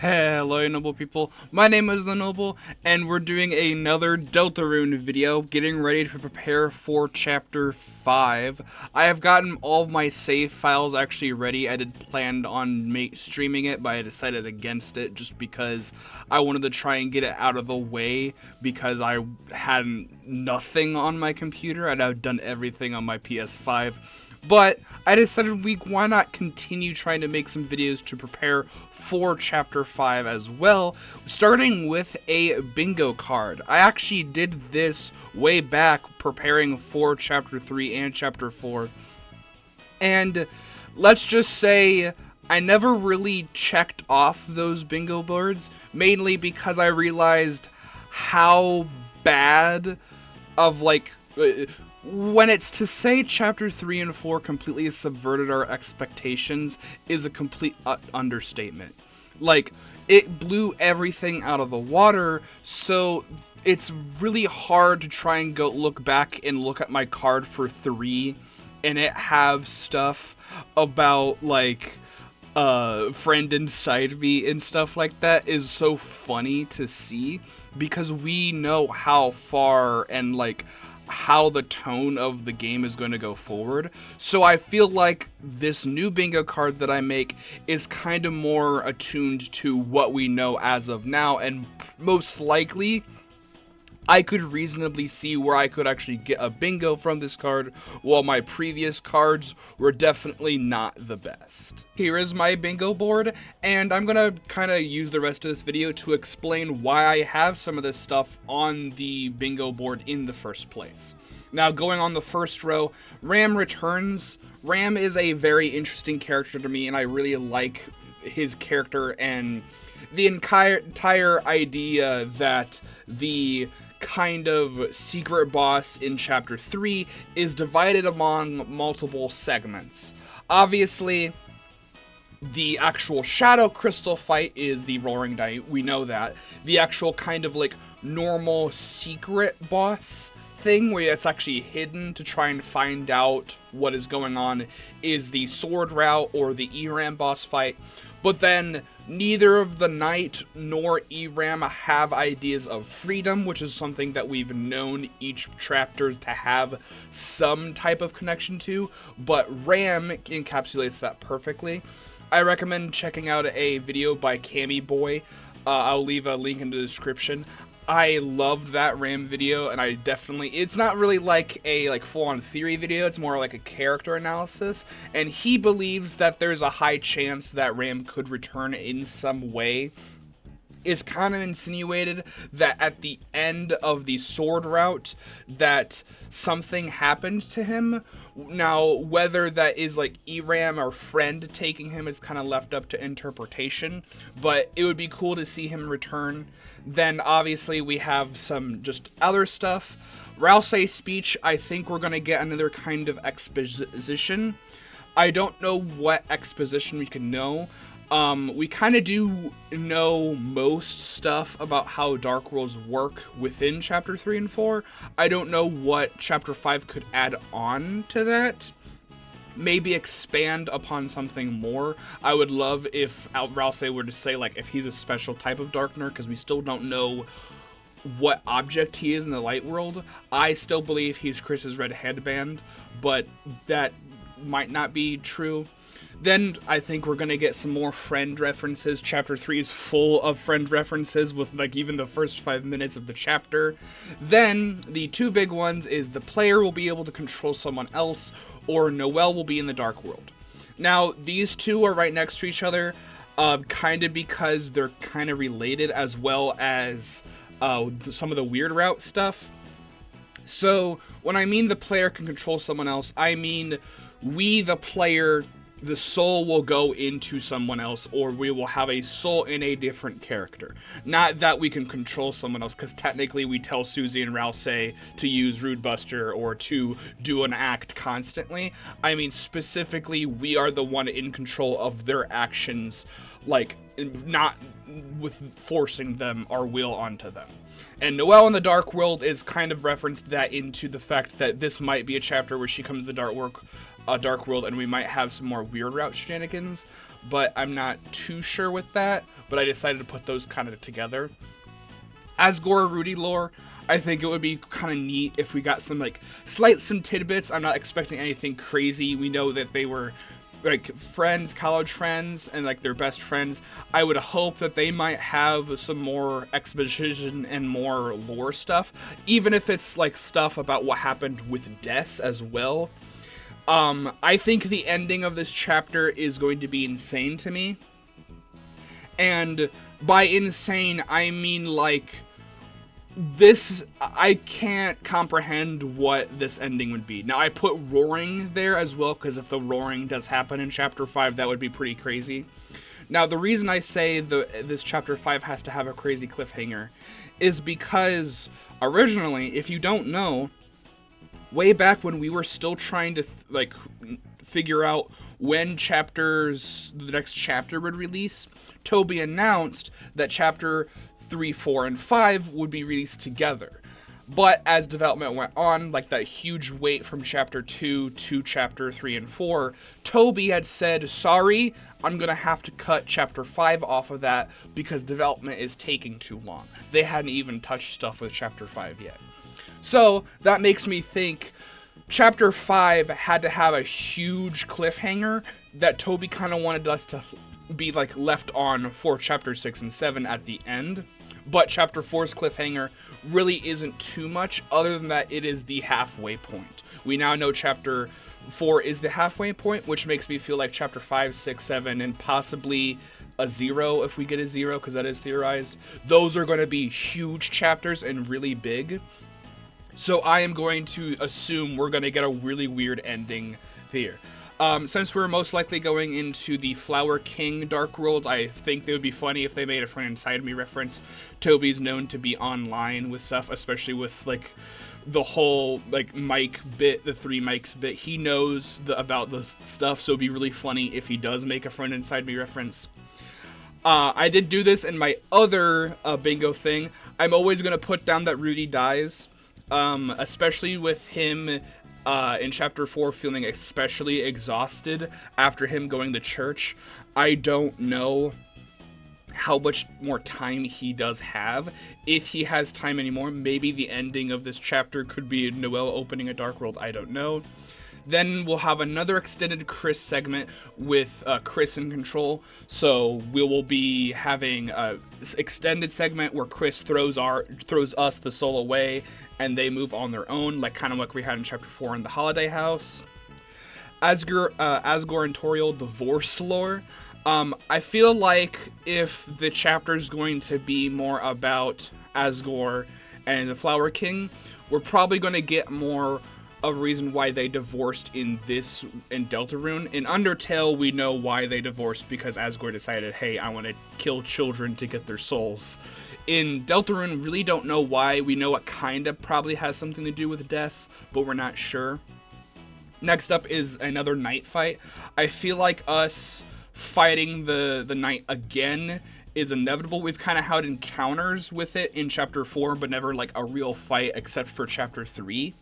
Hello noble people, my name is The Noble, and we're doing another Deltarune video, getting ready to prepare for Chapter 5. I have gotten all of my save files actually ready. I did planned on streaming it, but I decided against it just because I wanted to try and get it out of the way, because I had nothing on my computer. I'd have done everything on my PS5. But I decided why not continue trying to make some videos to prepare for Chapter 5 as well, starting with a bingo card. I actually did this way back preparing for Chapter 3 and Chapter 4. And let's just say I never really checked off those bingo boards, mainly because I realized how bad of when it's to say Chapter 3 and 4 completely subverted our expectations is a complete understatement. Like, it blew everything out of the water, so it's really hard to try and go look back and look at my card for 3 and it have stuff about, like, friend inside me and stuff like that is so funny to see, because we know how far and, like, how the tone of the game is going to go forward. So I feel like this new bingo card that I make is kind of more attuned to what we know as of now, and most likely I could reasonably see where I could actually get a bingo from this card, while my previous cards were definitely not the best. Here is my bingo board, and I'm gonna kind of use the rest of this video to explain why I have some of this stuff on the bingo board in the first place. Now, going on the first row, Ram returns. Ram is a very interesting character to me, and I really like his character and the entire idea that the kind of secret boss in Chapter 3 is divided among multiple segments. Obviously, the actual Shadow Crystal fight is the Roaring Knight, we know that. The actual kind of like normal secret boss thing where it's actually hidden to try and find out what is going on is the Sword Route or the ERAM boss fight. But then neither of the Knight nor ERAM have ideas of freedom, which is something that we've known each chapter to have some type of connection to, but Ram encapsulates that perfectly. I recommend checking out a video by Cammy Boy. I'll leave a link in the description. I loved that Ram video, and it's not really like a full-on theory video, it's more like a character analysis, and he believes that there's a high chance that Ram could return in some way. It's kind of insinuated that at the end of the Sword Route that something happened to him. Now, whether that is like ERAM or friend taking him is kind of left up to interpretation, but it would be cool to see him return. Then obviously we have some just other stuff. Rousey's speech, I think we're going to get another kind of exposition. I don't know what exposition we can know. We kind of do know most stuff about how Dark Worlds work within Chapter 3 and 4. I don't know what Chapter 5 could add on to that. Maybe expand upon something more. I would love if Rousey were to say, like, if he's a special type of Darkner, because we still don't know what object he is in the Light World. I still believe he's Kris's red headband, but that might not be true. Then I think we're going to get some more friend references. Chapter 3 is full of friend references with like even the first 5 minutes of the chapter. Then the two big ones is the player will be able to control someone else, or Noelle will be in the Dark World. Now, these two are right next to each other, kind of because they're kind of related, as well as some of the Weird Route stuff. So when I mean the player can control someone else, I mean we, the player, the soul will go into someone else, or we will have a soul in a different character. Not that we can control someone else, because technically we tell Susie and Rousey to use Rude Buster or to do an act constantly. I mean, specifically, we are the one in control of their actions, like, not with forcing them, our will onto them. And Noelle in the Dark World is kind of referenced that into the fact that this might be a chapter where she comes to the Dark World, and we might have some more Weird Route shenanigans, but I'm not too sure with that. but I decided to put those kind of together. Asgore Rudy lore, I think it would be kind of neat if we got some some tidbits. I'm not expecting anything crazy. We know that they were friends, college friends, and they're best friends. I would hope that they might have some more exposition and more lore stuff, even if it's stuff about what happened with Des as well. I think the ending of this chapter is going to be insane to me. And by insane, I mean this, I can't comprehend what this ending would be. Now, I put roaring there as well, because if the roaring does happen in Chapter 5, that would be pretty crazy. Now, the reason I say this Chapter 5 has to have a crazy cliffhanger is because, originally, if you don't know, way back when we were still trying to, figure out when the next chapter would release, Toby announced that Chapter 3, 4, and 5 would be released together. But as development went on, that huge wait from Chapter 2 to Chapter 3 and 4, Toby had said, sorry, I'm going to have to cut Chapter 5 off of that because development is taking too long. They hadn't even touched stuff with Chapter 5 yet. So that makes me think Chapter 5 had to have a huge cliffhanger that Toby kind of wanted us to be left on for Chapter 6 and 7 at the end. But Chapter 4's cliffhanger really isn't too much, other than that it is the halfway point. We now know Chapter 4 is the halfway point, which makes me feel like Chapter 5, 6, 7, and possibly a 0 if we get a 0, because that is theorized. Those are going to be huge chapters and really big. So I am going to assume we're going to get a really weird ending here. Since we're most likely going into the Flower King Dark World, I think it would be funny if they made a Friend Inside Me reference. Toby's known to be online with stuff, especially with the whole mic bit, the 3 mics bit. He knows about this stuff, so it'd be really funny if he does make a Friend Inside Me reference. I did do this in my other bingo thing. I'm always going to put down that Rudy dies, especially with him in Chapter 4 feeling especially exhausted after him going to church. I don't know how much more time he does have. If he has time anymore, maybe the ending of this chapter could be Noelle opening a Dark World. I don't know. Then we'll have another extended Kris segment with Kris in control. So we will be having an extended segment where Kris throws us, the soul, away, and they move on their own, kind of like we had in Chapter 4 in the Holiday House. Asgore and Toriel divorce lore. I feel like if the chapter is going to be more about Asgore and the Flower King, we're probably going to get more of a reason why they divorced in Deltarune. In Undertale, we know why they divorced, because Asgore decided, hey, I want to kill children to get their souls. In Deltarune, really don't know why. We know it kind of probably has something to do with deaths, but we're not sure. Next up is another night fight. I feel like us fighting the night again is inevitable. We've kind of had encounters with it in Chapter 4, but never a real fight except for Chapter 3.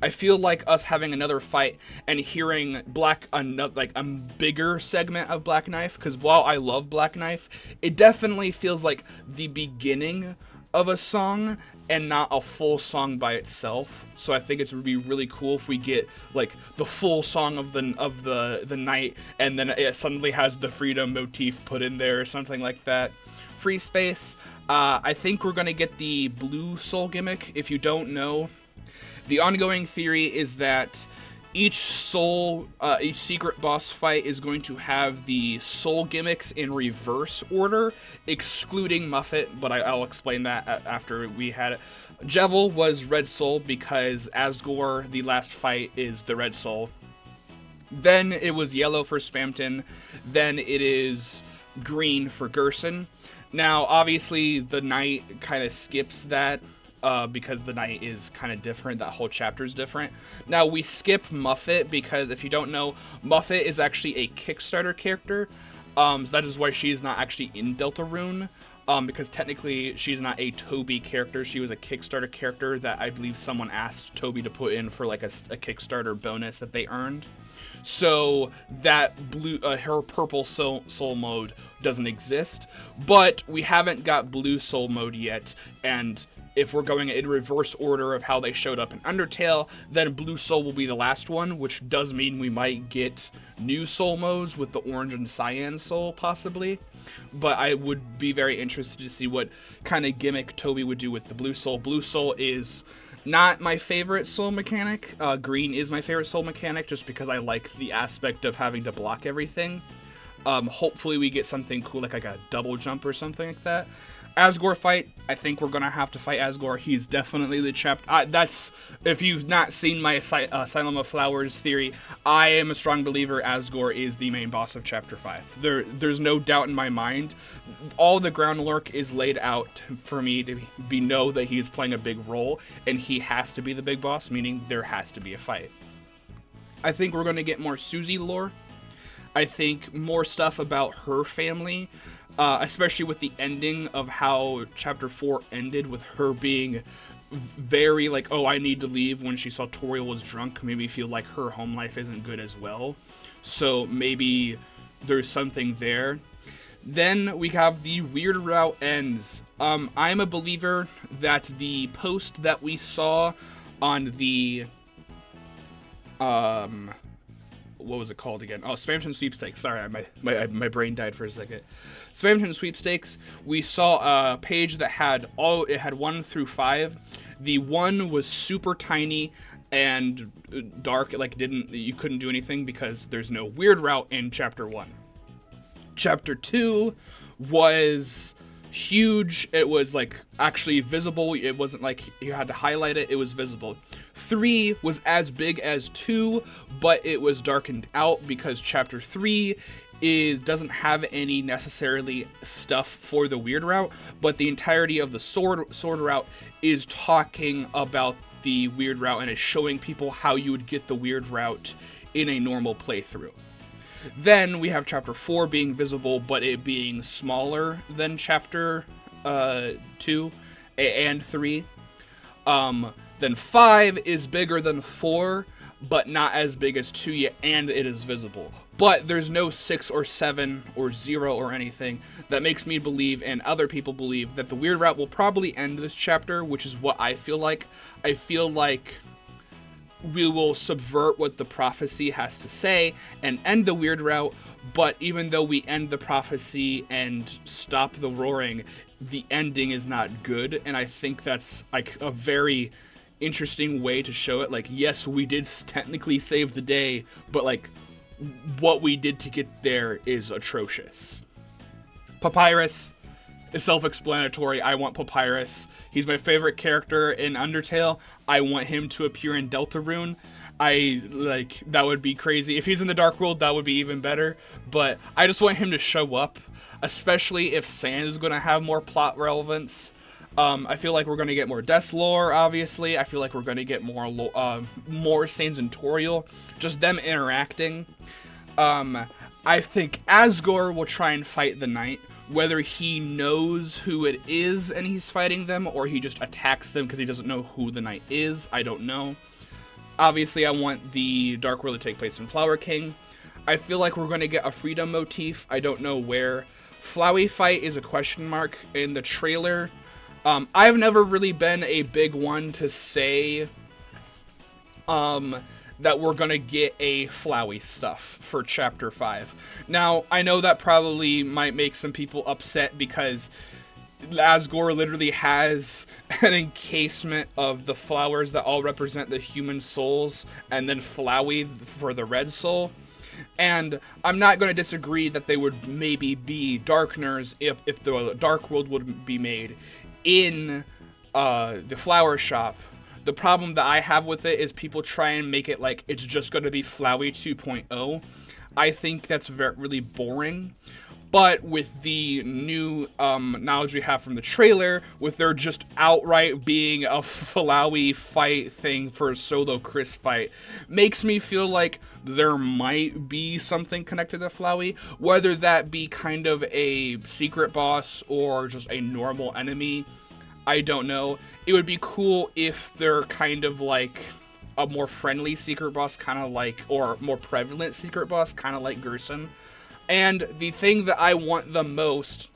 I feel like us having another fight and hearing a bigger segment of Black Knife, because while I love Black Knife, it definitely feels like the beginning of a song and not a full song by itself. So I think it would be really cool if we get the full song of the night, and then it suddenly has the freedom motif put in there or something like that. Free space. I think we're gonna get the blue soul gimmick. If you don't know, the ongoing theory is that each secret boss fight is going to have the soul gimmicks in reverse order, excluding Muffet, but I'll explain that after we had it. Jevil was red soul because Asgore, the last fight, is the red soul. Then it was yellow for Spamton. Then it is green for Gerson. Now, obviously, the knight kind of skips that. Because the night is kind of different. That whole chapter is different. Now, we skip Muffet because, if you don't know, Muffet is actually a Kickstarter character. So that is why she is not actually in Deltarune. because technically she's not a Toby character. She was a Kickstarter character that I believe someone asked Toby to put in for like a Kickstarter bonus that they earned. So that her purple soul mode doesn't exist, but we haven't got blue soul mode yet, and if we're going in reverse order of how they showed up in Undertale, then blue soul will be the last one, which does mean we might get new soul modes with the orange and cyan soul possibly, but I would be very interested to see what kind of gimmick Toby would do with the blue soul. Blue soul is not my favorite soul mechanic. Green is my favorite soul mechanic just because I like the aspect of having to block everything. Hopefully we get something cool like a double jump or something like that. Asgore fight, I think we're going to have to fight Asgore. He's definitely the chapter. That's, if you've not seen my Asylum of Flowers theory, I am a strong believer Asgore is the main boss of Chapter 5. There's no doubt in my mind. All the groundwork is laid out for me to know that he's playing a big role, and he has to be the big boss, meaning there has to be a fight. I think we're going to get more Susie lore. I think more stuff about her family. Especially with the ending of how Chapter 4 ended, with her being very like, oh, I need to leave when she saw Toriel was drunk, made me feel like her home life isn't good as well. So maybe there's something there. Then we have the weird route ends. I'm a believer that the post that we saw on the what was it called again? Oh, Spamton Sweepstakes. Sorry, my brain died for a second. Spamton Sweepstakes. We saw a page that had 1 through 5. The 1 was super tiny and dark. Like you couldn't do anything because there's no weird route in Chapter 1. Chapter 2 was huge. It was like actually visible. It wasn't like you had to highlight it. It was visible. 3 was as big as 2, but it was darkened out because Chapter 3 doesn't have any necessarily stuff for the weird route, but the entirety of the sword route is talking about the weird route and is showing people how you would get the weird route in a normal playthrough. Then we have Chapter 4 being visible, but it being smaller than Chapter 2 and 3. Then 5 is bigger than 4, but not as big as 2 yet, and it is visible. But there's no 6 or 7 or 0 or anything that makes me believe, and other people believe, that the weird route will probably end this chapter, which is what I feel like. I feel like we will subvert what the prophecy has to say and end the weird route, but even though we end the prophecy and stop the roaring, the ending is not good, and I think that's like a very interesting way to show it. Like, yes, we did technically save the day, but like what we did to get there is atrocious. Papyrus is self-explanatory. I want Papyrus. He's my favorite character in Undertale. I want him to appear in Deltarune. That would be crazy. If he's in the Dark World, that would be even better. But I just want him to show up, especially if Sand is going to have more plot relevance. I feel like we're going to get more Death lore, obviously. I feel like we're going to get more Sans and Toriel. Just them interacting. I think Asgore will try and fight the Knight. Whether he knows who it is and he's fighting them, or he just attacks them because he doesn't know who the Knight is, I don't know. Obviously, I want the Dark World to take place in Flower King. I feel like we're going to get a freedom motif. I don't know where. Flowey fight is a question mark in the trailer. I've never really been a big one to say that we're going to get a Flowey stuff for Chapter 5. Now, I know that probably might make some people upset because Asgore literally has an encasement of the flowers that all represent the human souls, and then Flowey for the red soul. And I'm not going to disagree that they would maybe be Darkners if the Dark World would be made in the flower shop. The problem that I have with it is people try and make it like it's just going to be Flowey 2.0. I think that's really boring. But with the new knowledge we have from the trailer, with there just outright being a Flowey fight thing for a solo Kris fight, makes me feel like there might be something connected to Flowey, whether that be kind of a secret boss or just a normal enemy. I don't know. It would be cool if they're kind of like a more friendly secret boss, kind of like, or more prevalent secret boss, kind of like Gerson. And the thing that I want the most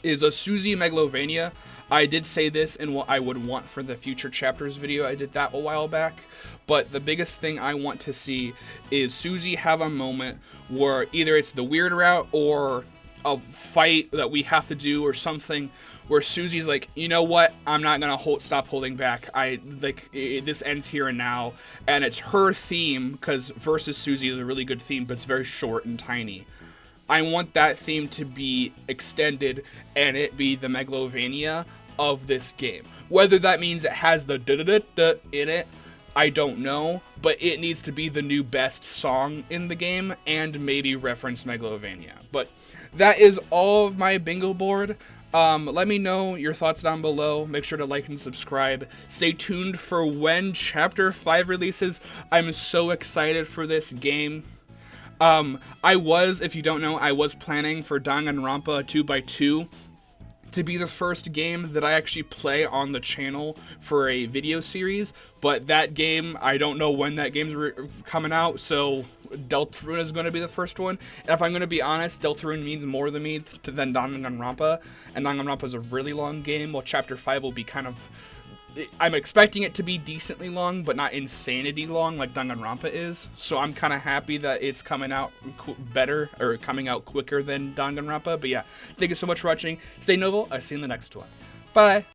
is a Susie Megalovania. I did say this in what I would want for the future chapters video. I did that a while back. But the biggest thing I want to see is Susie have a moment where either it's the weird route or a fight that we have to do or something where Susie's like, you know what, I'm not gonna stop holding back. This ends here and now, and it's her theme, because Versus Susie is a really good theme, but it's very short and tiny. I want that theme to be extended and it be the Megalovania of this game. Whether that means it has the da-da-da-da in it, I don't know, but it needs to be the new best song in the game and maybe reference Megalovania. But that is all of my bingo board. Let me know your thoughts down below. Make sure to like and subscribe. Stay tuned for when Chapter 5 releases. I'm so excited for this game. If you don't know, I was planning for Danganronpa 2x2 to be the first game that I actually play on the channel for a video series, but that game, I don't know when that game's coming out, so Deltarune is going to be the first one. And if I'm going to be honest, Deltarune means more to me than Danganronpa, and Danganronpa is a really long game, while Chapter 5 will be kind of, I'm expecting it to be decently long, but not insanity long like Danganronpa is. So I'm kind of happy that it's coming out better, or coming out quicker than Danganronpa. But yeah, thank you so much for watching. Stay noble. I'll see you in the next one. Bye.